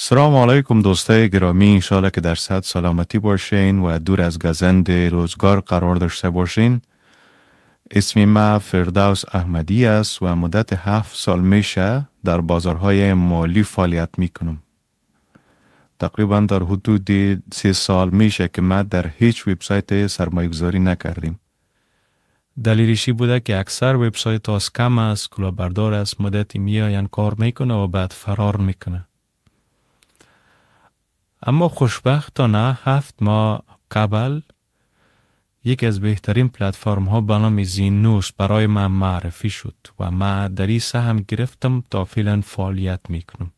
سلام علیکم دوستای گرامی، انشالله که در صحت سلامتی باشین و دور از گزند روزگار قرار داشته باشین. اسم ما فردوس احمدی است و مدت 7 سال میشه در بازارهای مالی فعالیت میکنم. تقریبا در حدود 3 سال میشه که ما در هیچ وبسایت سرمایه گذاری نکردیم. دلیلش بوده که اکثر وبسایت ها اسکم است، کلاهبردار است، مدتی میآیند کار میکنه و بعد فرار میکنه. اما خوشبختانه 7 ماه قبل یک از بهترین پلتفرم ها به نام زینوس برای من معرفی شد و من در این سهم گرفتم تا فعلا فعالیت میکنم.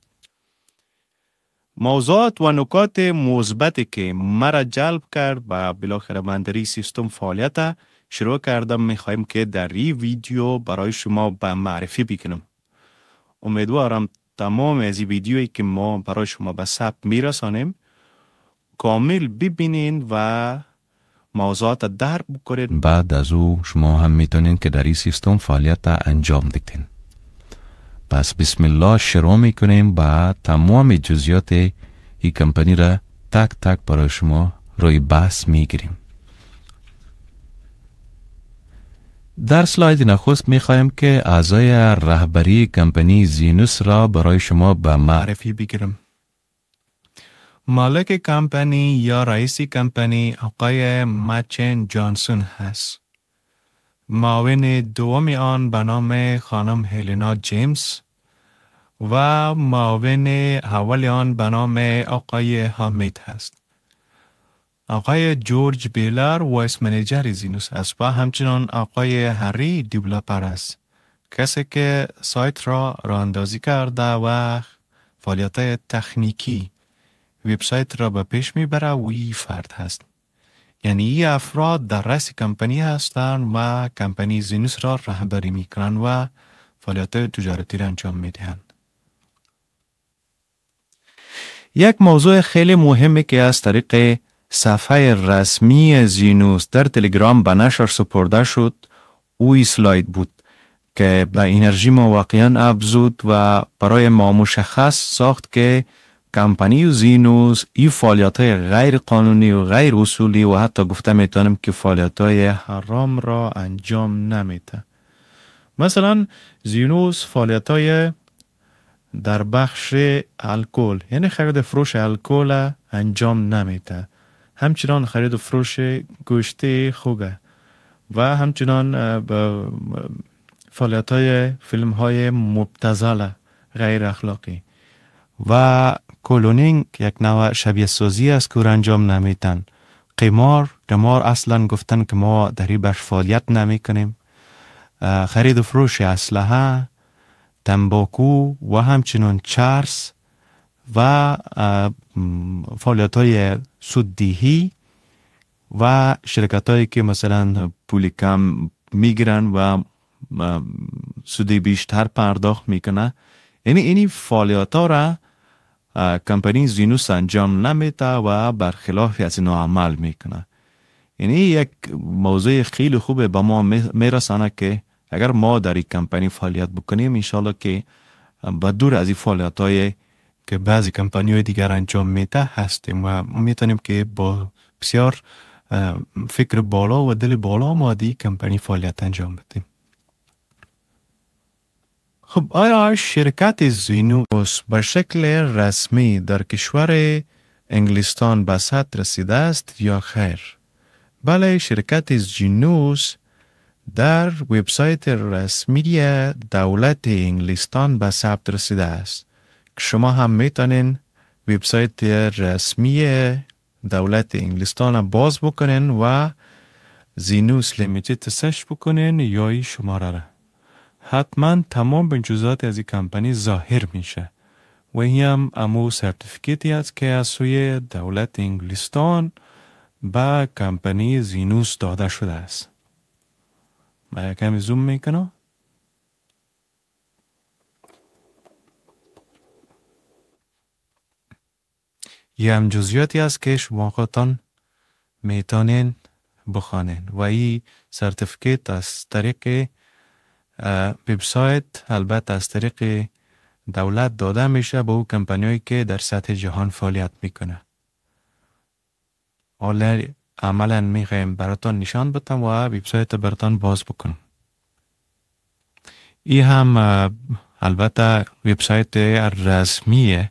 موضوعات و نکات مثبتی که مرا جلب کرد و بالاخره من در این سیستم فعالیت شروع کردم میخوایم که در این ویدیو برای شما به معرفی بکنم. امیدوارم تمام از این ویدیویی که ما برای شما به ثبت میرسانیم کامل ببینین و موضوعات درک بکنین. بعد از او شما هم میتونین که در این سیستم فعالیت انجام بدین. پس بسم الله شروع میکنیم و تمام جزئیات این کمپانی را تک تک برای شما روی بحث میگیریم. در سلاید نخست میخوایم که اعضای رهبری کمپانی زینوس را برای شما به معرفی بگیرم. مالک کمپانی یا رئیس کمپانی آقای مچن جانسون هست. معاون دوم آن به نام خانم هلینا جیمز و معاون اول آن به نام آقای حامد هست. آقای جورج بیلر وایس منیجر زینوس است و همچنان آقای هری دیولپر است، کسی که سایت را راه اندازی کرده و فعالیت تکنیکی وبسایت را به پیش میبره و این فرد هست. یعنی این افراد در رأس کمپانی هستند و کمپانی زینوس را رهبری میکنند و فعالیت تجارتی را انجام میدهند. یک موضوع خیلی مهمی که از طریق صفحه رسمی زینوس در تلگرام به نشر سپرده شد او اسلاید بود که به انرژی ما واقعا افزود و برای ما مشخص ساخت که کمپانی زینوس این فعالیت‌های غیر قانونی و غیر اصولی و حتی گفته میتونم که فعالیت‌های حرام را انجام نمیده. مثلا زینوس فعالیت‌های در بخش الکل، یعنی خرید فروش الکل انجام نمیده. همچنان خرید و فروش گوشت خوگه و همچنان فعالیت‌های فیلم‌های مبتذل غیر اخلاقی و کلونینگ یک نوع شبیه سازی است که انجام نمیدن. قمار اصلا گفتن که ما در این بخش فعالیت نمی کنیم. خرید و فروش اسلحه، تنباکو و همچنین چرس و فعالیت های سوددهی و شرکت هایی که مثلا پول کم میگیرن و سودی بیشتر پرداخت میکنه. یعنی این فعالیت ها را کمپانی زینوس انجام نمیده و برخلاف از اینو عمل میکنه. یعنی یک موضوع خیلی خوبه به ما میرسانه که اگر ما در این کمپانی فعالیت بکنیم انشالله که با دور از این فعالیت های که بعضی کمپانی های دیگر انجام میده هستیم و میتونیم که با بسیار فکر بالا و دل بالا ما دی کمپانی فعالیت انجام بدیم. خب آیا شرکت زینوس به شکل رسمی در کشور انگلستان به ثبت رسیده است یا خیر؟ بله، شرکت زینوس در وبسایت رسمی دولت انگلستان به ثبت رسیده است که شما هم میتونین وبسایت رسمی دولت انگلستان باز بکنین و زینوس لیمیتد سرچ بکنین یا این شماره را. حتما تمام جزئیات از این کمپانی ظاهر میشه و این هم امو سرتیفیکیتی است که از سوی دولت انگلستان به کمپانی زینوس داده شده است. من کمی زوم میکنم. یه هم جزئیاتی است که شما خودتان میتونین بخوانین و این سرتیفیکیت از طریق وبسایت، البته از طریق دولت داده میشه به او کمپانیایی که در سطح جهان فعالیت میکنه. حالا عملا میخوایم براتان نشان بدم و وبسایت براتان باز بکنم. این هم البته وبسایت رسمی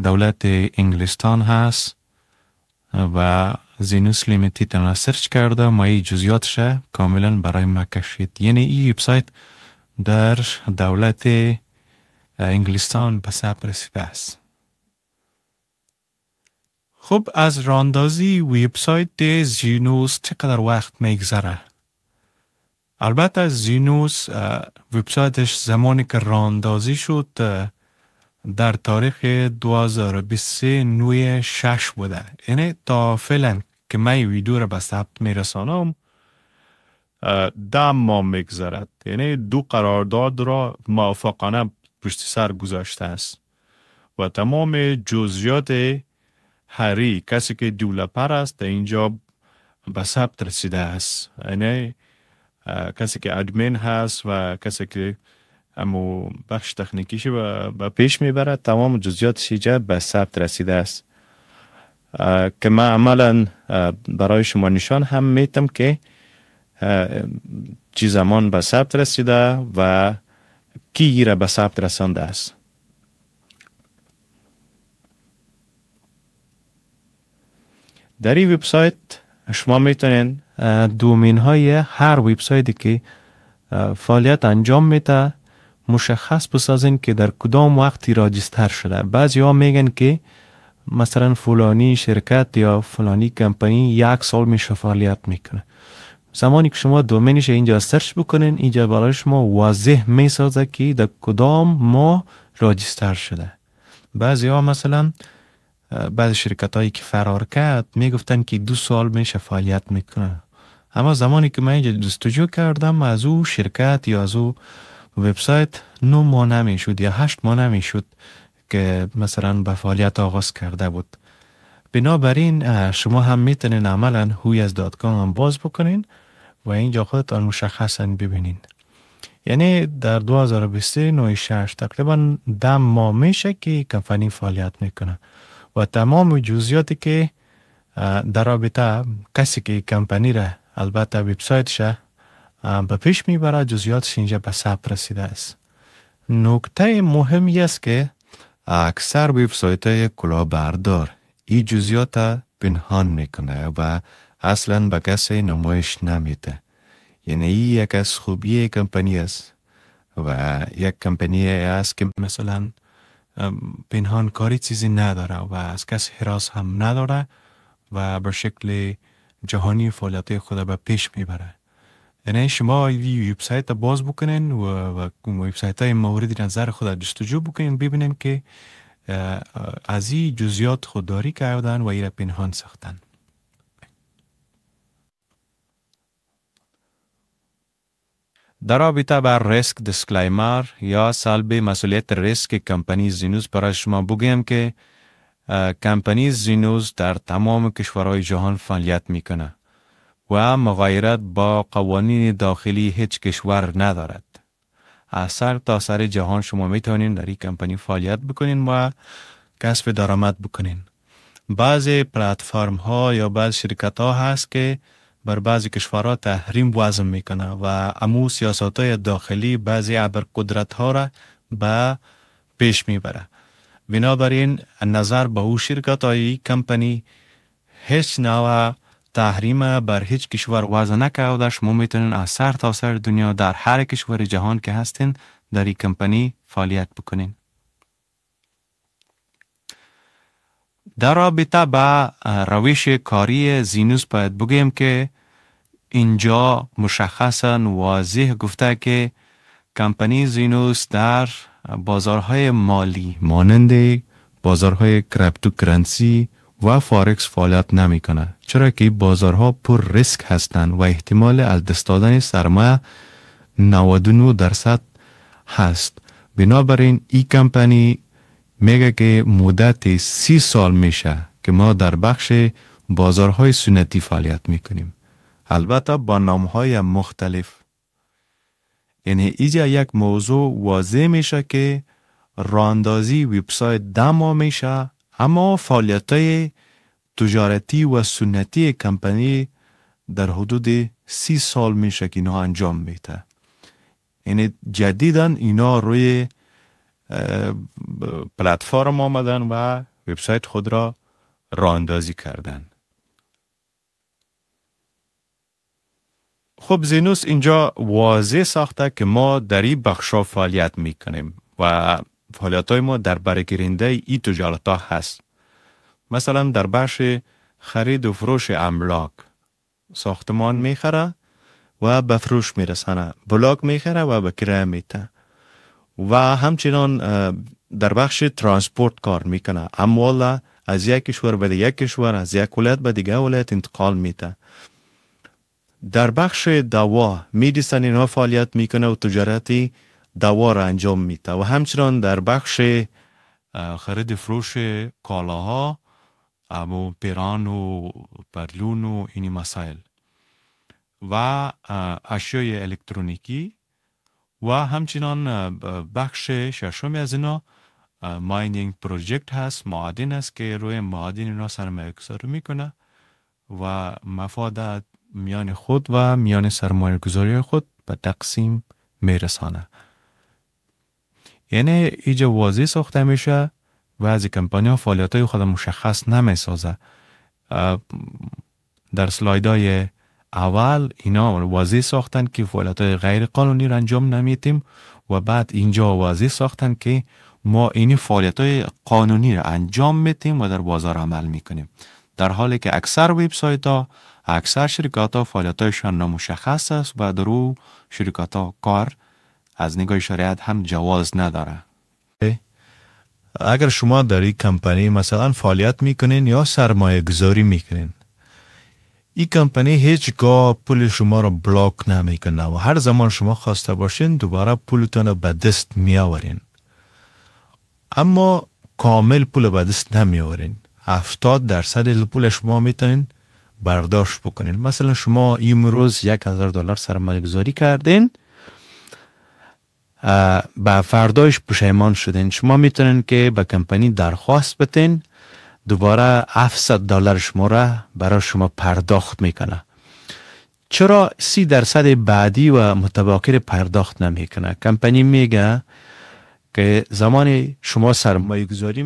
دولت انگلستان هست و زینوس لیمیتید را سرچ کرده ما این جزئیاتش کاملا برای ما کشید. یعنی این وبسایت در دولت انگلستان به ثبت رسیده است. خب از راندازی وبسایت زینوس چقدر وقت میگذره؟ البته زینوس وبسایتش زمانی که راندازی شد در تاریخ 2023 نوی 6 بوده. یعنی تا فعلا که من ویدیو را به ثبت میرسانم 10 ماه میگذرد. یعنی 2 قرارداد را موافقانه پشت سر گذاشته است و تمام جزئیات هری کسی که دیولپر است در اینجا به ثبت رسیده است. یعنی کسی که ادمین هست و کسی که امو بخش تکنیکیش به پیش میبرد تمام جزئیاتش اینجا به ثبت رسیده است که من عملا برای شما نشان هم میتم که چی زمان به ثبت رسیده و کی را به ثبت رسانده است. در این وبسایت شما میتونین دومین های هر وبسایتی که فعالیت انجام میده مشخص بسازین که در کدام وقتی راجستر شده. بعضی ها میگن که مثلا فلانی شرکت یا فلانی کمپانی 1 سال میشه فعالیت میکنه. زمانی که شما دومینش اینجا سرچ بکنین اینجا برای شما واضح میسازه که در کدام ماه راجستر شده. بعضی ها مثلا بعض شرکت هایی که فرار کرد میگفتن که 2 سال میشه فعالیت میکنه. اما زمانی که من اینجا جستجو کردم از او شرکت یا از او وبسایت 9 ماه نمیشد یا 8 ماه نمیشد که مثلا به فعالیت آغاز کرده بود. بنابراین شما هم میتونین عملا huyas.com هم باز بکنین و اینجا خودتان مشخصا ببینین. یعنی در 2023 تقریبا 10 ماه میشه که کمپانی فعالیت میکنه و تمام جزئیاتی که در رابطه کسی که کمپانی را البته وبسایتش به پیش میبره جزئیاتش اینجا به ثبت رسیده است. نکته مهمی است که اکثر وبسایت های کلاهبردار این جزئیات پنهان میکنه و اصلا به کسی نمایش نمیده. یعنی این یک از خوبی کمپانی است و یک کمپانی است که مثلا پنهان کاری چیزی نداره و از کسی حراس هم نداره و به شکل جهانی فعالیت خود به پیش میبره. یعنی شما این وبسایت باز بکنین و وبسایت های مورد نظر خود جستجو بکنین ببینین که از این جزئیات خودداری کردن و ایره پنهان ساختن. در رابطه بر ریسک دیسکلیمر یا سلب مسئولیت ریسک کمپانی زینوس برای شما بگم که کمپانی زینوس در تمام کشورهای جهان فعالیت میکنه و مغایرت با قوانین داخلی هیچ کشور ندارد. از سر تا سر جهان شما میتونین در این کمپانی فعالیت بکنین و کسب درآمد بکنین. بعضی پلتفرم ها یا بعض شرکت ها هست که بر بعضی کشورها تحریم وضع میکنه و امو سیاست های داخلی بعضی ابرقدرت ها را به پیش میبره. بنابراین نظر به او شرکت های کمپانی هیچ نوع تحریم بر هیچ کشور وضع نکرده. شما میتونین از سر تا سر دنیا در هر کشور جهان که هستین در این کمپانی فعالیت بکنین. در رابطه با روش کاری زینوس باید بگیم که اینجا مشخصا واضح گفته که کمپانی زینوس در بازارهای مالی مانند بازارهای کریپتوکرنسی و فارکس فعالیت نمی کنه، چرا که بازارها پر ریسک هستند و احتمال از دست دادن سرمایه 99% هست. بنابراین این کمپانی میگه که مدت 30 سال میشه که ما در بخش بازارهای سنتی فعالیت میکنیم، البته با نامهای مختلف. یعنی اینجا یک موضوع واضح میشه که راه اندازی وبسایت 10 ماه میشه، اما فعالیت‌های تجارتی و سنتی کمپانی در حدود 30 سال میشه که اینا انجام میده. یعنی جدیداً اینا روی پلتفرم آمدن و وبسایت خود را راه اندازی کردن. خب زینوس اینجا واضح ساخته که ما در این بخشا فعالیت میکنیم و فعالیت‌های ما در برگیرنده ای تجارت ها هست. مثلا در بخش خرید و فروش املاک، ساختمان میخره و به فروش میرسانه، بلاک میخره و به کرایه میده و همچنان در بخش ترانسپورت کار میکنه، اموال از یک کشور به یک کشور، از یک ولایت به دیگه ولایت انتقال میده. در بخش دوا میدیسن اینا فعالیت میکنه و تجارتی دوا را انجام میده و همچنان در بخش خرید فروش کالاها، امو پیران و پرلون و اینی مسائل و اشیای الکترونیکی و همچنان بخش ششمی از اینا ماینینگ پروژکت هست، معادن هست که روی معادن اینا سرمایه گذاری میکنه و مفاد میان خود و میان سرمایه گذاری خود به تقسیم میرسانه. یعنی اینجا واضح ساخته میشه و از کمپانی ها فعالیت های خود مشخص نمیسازه. در سلایدهای اول اینا واضح ساختن که فعالیت های غیر قانونی را انجام نمیتیم و بعد اینجا واضح ساختن که ما این فعالیت های قانونی را انجام میتیم و در بازار عمل میکنیم، در حالی که اکثر وبسایت ها، اکثر شرکات ها فعالیت هایشان نامشخص است و در او شرکات ها کار از نگاه شریعت هم جواز نداره. اگر شما در این کمپانی مثلا فعالیت میکنین یا سرمایه گذاری میکنین، این کمپانی هیچگاه پول شما را بلاک نمیکنه و هر زمان شما خواسته باشین دوباره پولتون را به دست میآورین، اما کامل پول به دست نمیآورین. 70% پول شما میتونین برداشت بکنین. مثلا شما امروز $1,000 سرمایه گذاری کردین، با فردایش پشیمان شدین، شما میتونین که به کمپانی درخواست بتین دوباره $700 شما را برای شما پرداخت میکنه. چرا 30% بعدی و متباکر پرداخت نمیکنه؟ کمپانی میگه که زمانی شما سرمایه گذاری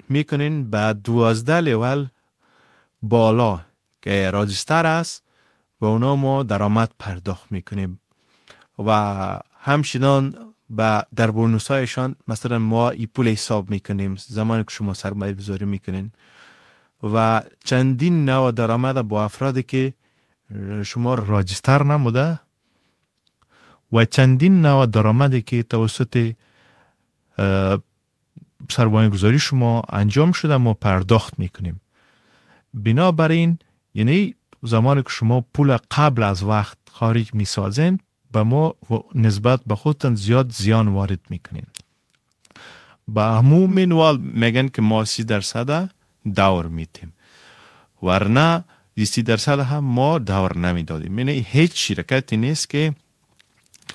میکنین بعد 12 لیول بالا که راجستر است و اونا ما درآمد پرداخت میکنیم و همچنان در بونوس هایشان مثلا ما ای پول حساب میکنیم زمانی که شما سرمایه گذاری میکنین و چندین نوع درآمد با افرادی که شما راجستر نموده و چندین نوع درآمدی که توسط سرمایه گذاری شما انجام شده ما پرداخت میکنیم. بنابراین یعنی زمانی که شما پول قبل از وقت خارج میسازین به ما نسبت به خودتان زیاد زیان وارد میکنین. با همون منوال میگن که ما 30% دور میتیم، ورنه 30% هم ما دور نمیدادیم. یعنی هیچ شرکتی نیست که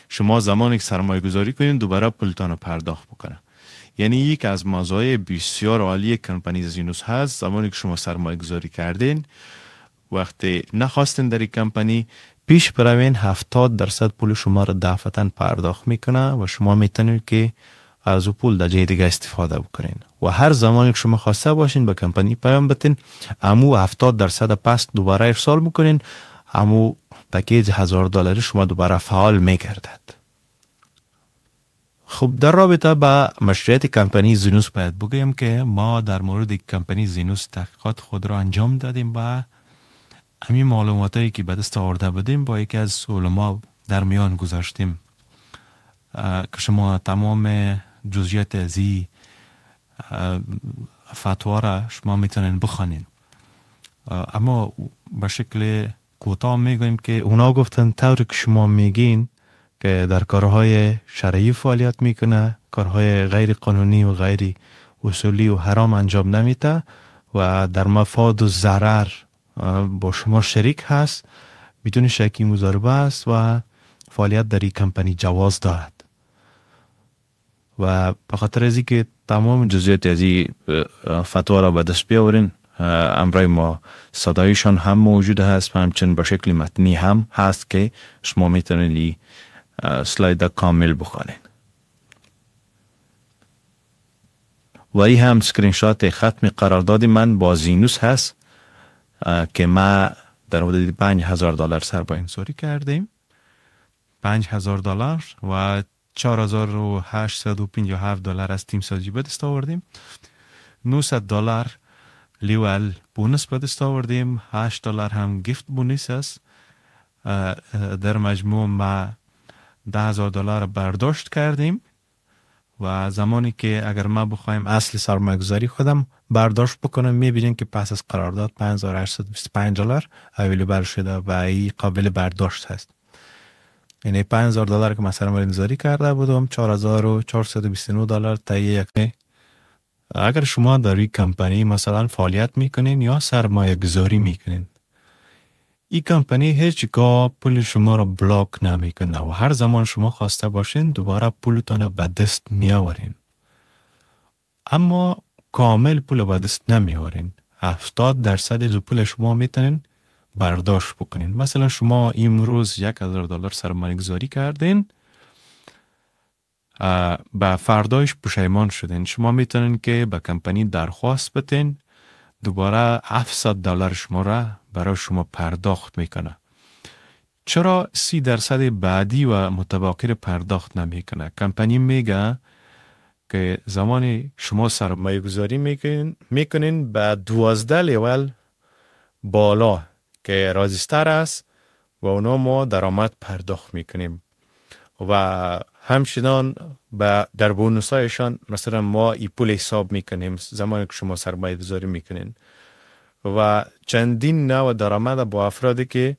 شما زمانی که سرمایه گذاری کنین دوباره پولتان رو پرداخت بکنه. یعنی یک از مزایای بسیار عالی کمپانی زینوس هست، زمانی که شما سرمایه گذاری کردین وقتی نخواستین در این کمپانی پیش بروین 70% پول شما رو دفعتاً پرداخت میکنه و شما میتونید که از او پول در جای دیگه استفاده بکنین و هر زمانی که شما خواسته باشین به کمپانی پیام بتین، امو 70% پس دوباره ارسال میکنین، امو پکیج $1,000 شما دوباره فعال میگردد. خب در رابطه با مشروعیت کمپانی زینوس باید بگویم که ما در مورد کمپانی زینوس تحقیقات خود را انجام دادیم و همین معلوماتی که به دست آورده بودیم با یکی از علما در میان گذاشتیم که شما تمام جزئیات از این فتوا را شما میتونین بخوانین، اما به شکل کوتاه میگویم که اونا گفتن طوری که شما میگین که در کارهای شرعی فعالیت میکنه، کارهای غیر قانونی و غیر اصولی و حرام انجام نمیده و در مفاد و ضرر با شما شریک هست، بدون شکی مضاربه است و فعالیت در این کمپانی جواز دارد و به خاطر از که تمام جزئیات از این فتوا را به دست بیاورین، امرای ما صدایشان هم موجود هست و همچنین به شکل متنی هم هست که شما میتونید سلاید کامل بخوانید. و این هم سکرین شات ختم قرارداد من با زینوس هست که ما در حدود $5,000 سرمایه گذاری کردیم. $5,000 و $4,857 از تیم سازی به دست آوردیم. $900 لیول بونس به دست آوردیم. $8 هم گیفت بونس است. در مجموع ما $10,000 برداشت کردیم و زمانی که اگر ما بخوایم اصل سرمایه گذاری خودم برداشت بکنم میبینیم که پس از قرارداد $5,825 اویلیبل شده و این قابل برداشت هست. یعنی $5,000 که من سرمایه گذاری کرده بودم $4,429 تایی یک. اگر شما در این کمپانی مثلا فعالیت میکنین یا سرمایه گذاری میکنین، این کمپانی هیچگاه پول شما را بلاک نمیکنه و هر زمان شما خواسته باشین دوباره پولتان به دست میآورین. اما کامل پول به دست نمیآورین. 70% از پول شما میتونین برداشت بکنین. مثلا شما امروز $1,000 سرمایه گذاری کردین، با فردایش پشیمان شدین، شما میتونین که به کمپانی درخواست بتین دوباره $700 شما را برای شما پرداخت میکنه. چرا 30% بعدی و متباقی پرداخت نمیکنه؟ کمپانی میگه که زمانی شما سرمایه گذاری میکنین به 12 لیول بالا که رازیستر است و اونا ما درآمد پرداخت میکنیم و همچنان در بونوسایشان مثلا ما ای پول حساب میکنیم زمانی که شما سرمایه گذاری میکنین و چندین نوع درآمد با افرادی که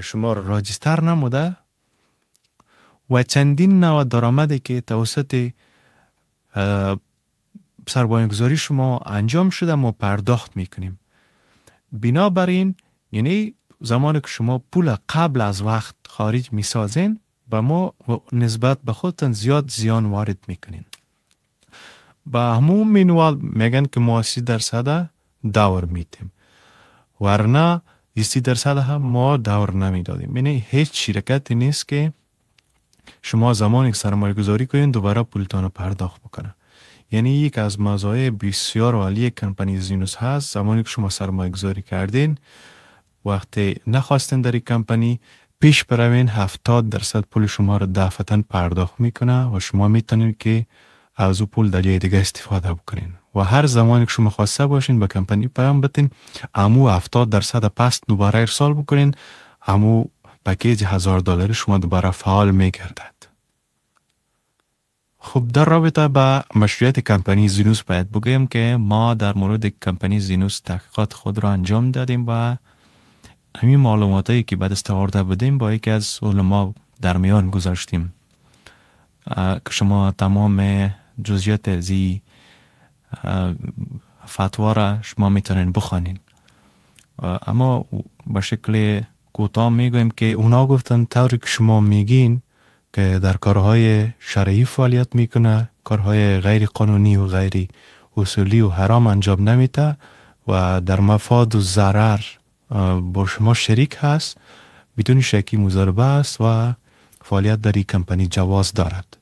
شما راجستر نموده و چندین نوع درآمدی که توسط سرمایه گذاری شما انجام شده ما پرداخت میکنیم. بنابراین یعنی زمانی که شما پول قبل از وقت خارج میسازین با ما نسبت به خودتان زیاد زیان وارد میکنین. با همون منوال میگن که ما 30% دور میتیم، ورنه 30% هم ما دور نمیدادیم. یعنی هیچ شرکتی نیست که شما زمانی که سرمایه گذاری کنین دوباره پولتان رو پرداخت بکنه. یعنی یک از مزایای بسیار عالی کمپانی زینوس هست. زمانی که شما سرمایه گذاری کردین وقتی نخواستین در این کمپانی پیش بروین 70% پول شما رو دفعتاً پرداخت میکنه و شما میتونید که از او پول در جای دیگه استفاده بکنین و هر زمانی که شما خواسته باشین به کمپانی پیام بتین امو 70% پس دوباره ارسال بکنین، امو پکیج $1,000 شما دوباره فعال میگردد. خب در رابطه با مشروعیت کمپانی زینوس باید بگویم که ما در مورد کمپانی زینوس تحقیقات خود را انجام دادیم و همین معلوماتی که بعد استفاده بودیم با یکی از علما در میان گذاشتیم که شما تمام جزئیات از این فتوا را شما میتونین بخوانین. اما به شکل کوتاه میگویم که اونا گفتن طوری که شما میگین که در کارهای شرعی فعالیت میکنه، کارهای غیر قانونی و غیر اصولی و حرام انجام نمیده و در مفاد و ضرر با شما شریک هست، بدون شکی مضاربه است و فعالیت در این کمپانی جواز دارد.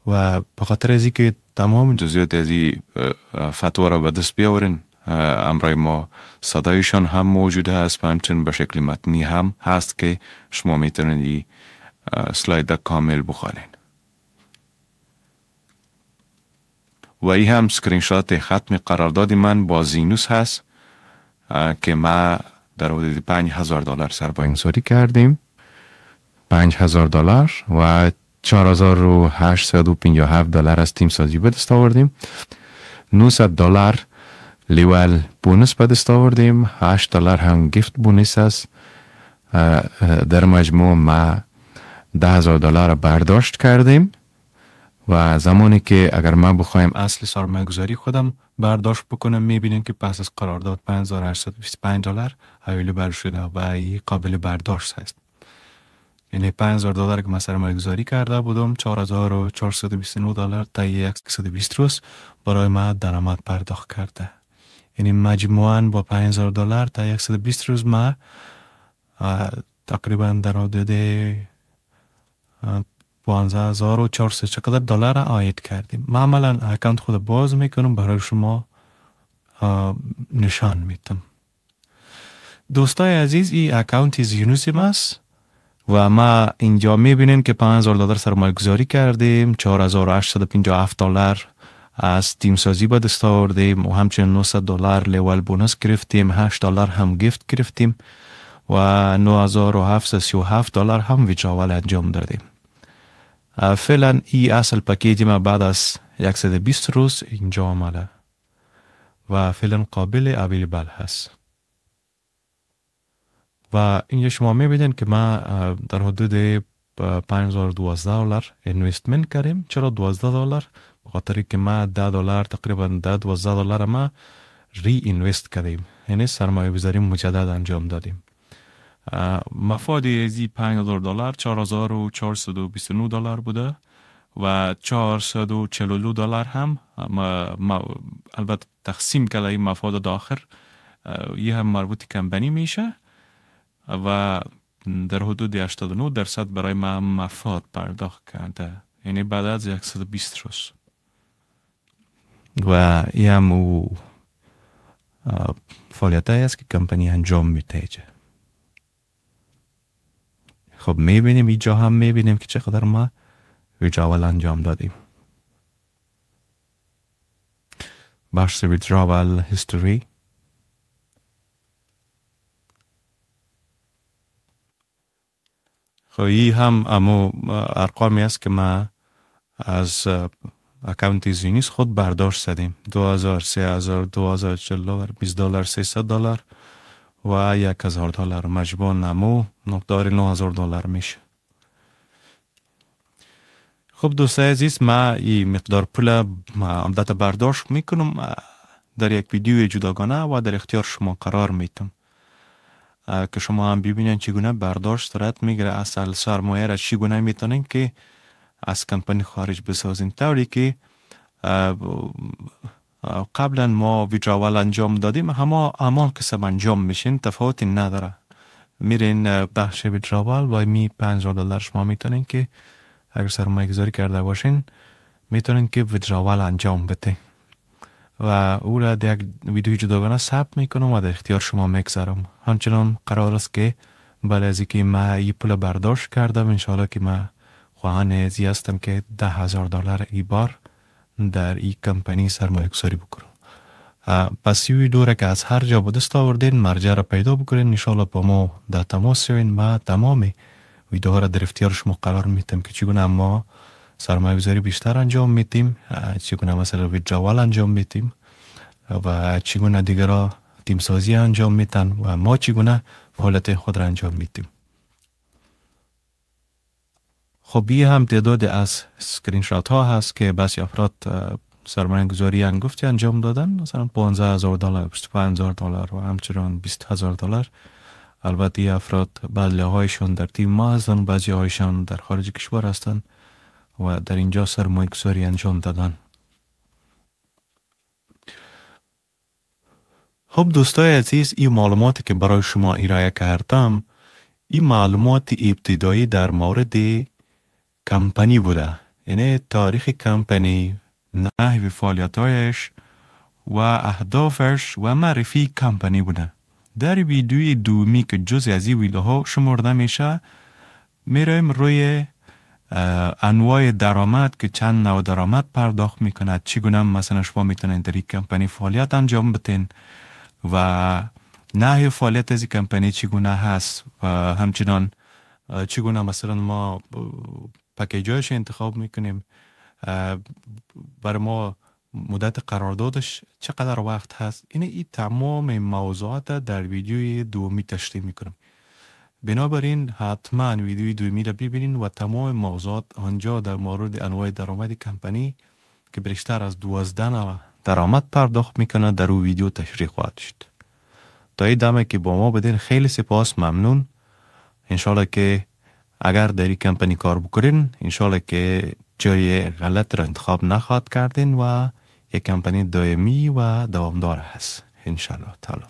و به خاطر از اینکه تمام جزئیات از این فتوا را به دست بیاورین، امرای ما صدایشان هم موجود هست و همچنین به شکل متنی هم هست که شما میتونید این سلاید کامل بخوانین. و این هم سکرین شات ختم قرارداد من با زینوس هست که ما در حدود $5,000 سرمایه گذاری کردیم. $5,000 و $4,857 از تیم سازی به دست آوردیم. $900 لیول بونس به دست آوردیم. $8 هم گیفت بونس است. در مجموع ما $10,000 برداشت کردیم و زمانی که اگر ما بخوایم اصل سرمایه گذاری خودم برداشت بکنم میبینیم که پس از قرارداد $5,825 اویلیبل شده و این قابل برداشت هست. یعنی $5,000 که من سرمایه گذاری کرده بودم، $4,429 تا 120 روز برای ما درآمد پرداخت کرده. یعنی مجموعاً با $5,000 تا 120 روز ما تقریبا در حدود 15,400 چقدر دلار عاید کردیم. ما عملا اکانت خود باز میکنم برای شما نشان میتم. دوستای عزیز، این اکانت زینوسیم است و ما اینجا میبینیم که $5,000 سرمایه گذاری کردیم، $4,857 از تیم سازی به دست آوردیم و همچنین $900 لیول بونس گرفتیم، $8 هم گیفت گرفتیم و $9,737 هم ویدراول انجام دادیم. فعلا این اصل پکیج ما بعد از 120 روز اینجا آمده و فعلا قابل اویلیبل هست. و اینجا شما میبینین که ما در حدود $5,012 اینوستمنت کردیم. چرا $12؟ بخاطر که ما $10 تقریبا $12 ما ری اینوست کردیم، یعنی سرمایه گذاری مجدد انجام دادیم. مفاد از $5,000 $4,429 بوده و $442 هم البته تقسیم کرده این مفاد داخل یه هم مربوط کمپانی میشه و در حدود 89% برای ما مفاد پرداخت کرده، یعنی بعد از 120 روز. و این هم او فعالیت است که کمپانی انجام میتیجه. خب میبینیم اینجا هم میبینیم که چقدر ما ویدراول انجام دادیم. بخش ویدراول هیستوری. خب این هم امو ارقامی است که ما از اکاونت زینیس خود برداشت زدیم. $2,000، $3,000، $2,040، $20، $300 و $1,000 مجموع نمو مقدار $9,000 میشه. خب دوستای عزیز، ما این مقدار پول عمدت برداشت میکنم در یک ویدیو جداگانه و در اختیار شما قرار میتم که شما هم ببینید چگونه برداشت صورت میگیره. اصل سرمایه را چگونه میتونین که از کمپانی خارج بسازین، طوری که قبلا ما ویدراول انجام دادیم همان قسم انجام میشین، تفاوتی نداره. میرین بخش ویدراول و می $5,000 شما میتونین که اگر سرمایه گذاری کرده باشین میتونین که ویدراول انجام بده و او را در یک ویدیو جداگانه ثبت میکنم و در اختیار شما میگذارم. همچنان قرار است که بعد از اینکه ما این پول برداشت کردم انشاءالله که ما خواهان ازی هستم که $10,000 ای بار در این کمپانی سرمایه گذاری بکنم. پس این ویدیو را که از هر جا به دست آوردین مرجع را پیدا بکنین، انشاءالله با ما در تماس شوین. ما تمام ویدیوها را در اختیار شما قرار میتم که چگونه ما سرمایه گذاری بیشتر انجام میتیم، چگونه مثلا ویدراول انجام میتیم و چگونه دیگرها تیم سازی انجام میتن و ما چگونه فعالیت خود را انجام میتیم. خب این هم تعداد از اسکرین شات ها هست که بسی افراد سرمایه گذاری انگفتی انجام دادن، مثلا $15,000، $25,000 و همچنان $20,000. البته این افراد بعضی هایشان در تیم ما هستن، بعضی هایشان در خارج کشور هستن و در اینجا سرمایه گذاری انجام دادن. خب دوستای عزیز، این معلوماتی که برای شما ارائه کردم این معلومات ابتدایی در مورد کمپانی بوده، یعنی تاریخ کمپانی، نحو فعالیتایش و اهدافش و معرفی کمپانی بوده. در ویدیوی دومی که جزء از این ویدیوها شمرده میشه میرایم روی انواع درآمد که چند نوع درآمد پرداخت میکند، چگونه مثلا شما میتونین در این کمپانی فعالیت انجام بدین و نحو فعالیت از این کمپانی چگونه هست و همچنان چگونه مثلا ما پکیجایش انتخاب میکنیم، برای ما مدت قراردادش چقدر وقت هست. این تمام موضوعات در ویدیوی دومی تشریح میکنم. بنابراین حتما ویدیوی دومی را ببینین و تمام موضوعات آنجا در مورد انواع درآمد کمپانی که بیشتر از 12 نوع درآمد پرداخت میکنه در او ویدیو تشریح خواهد شد. تا این دمه که با ما بدین خیلی سپاس، ممنون. انشالله که اگر در این کمپانی کار بکنین انشالله که جای غلط را انتخاب نخواهد کردین و یک کمپانی دائمی و دوامدار هست انشالله تعالی.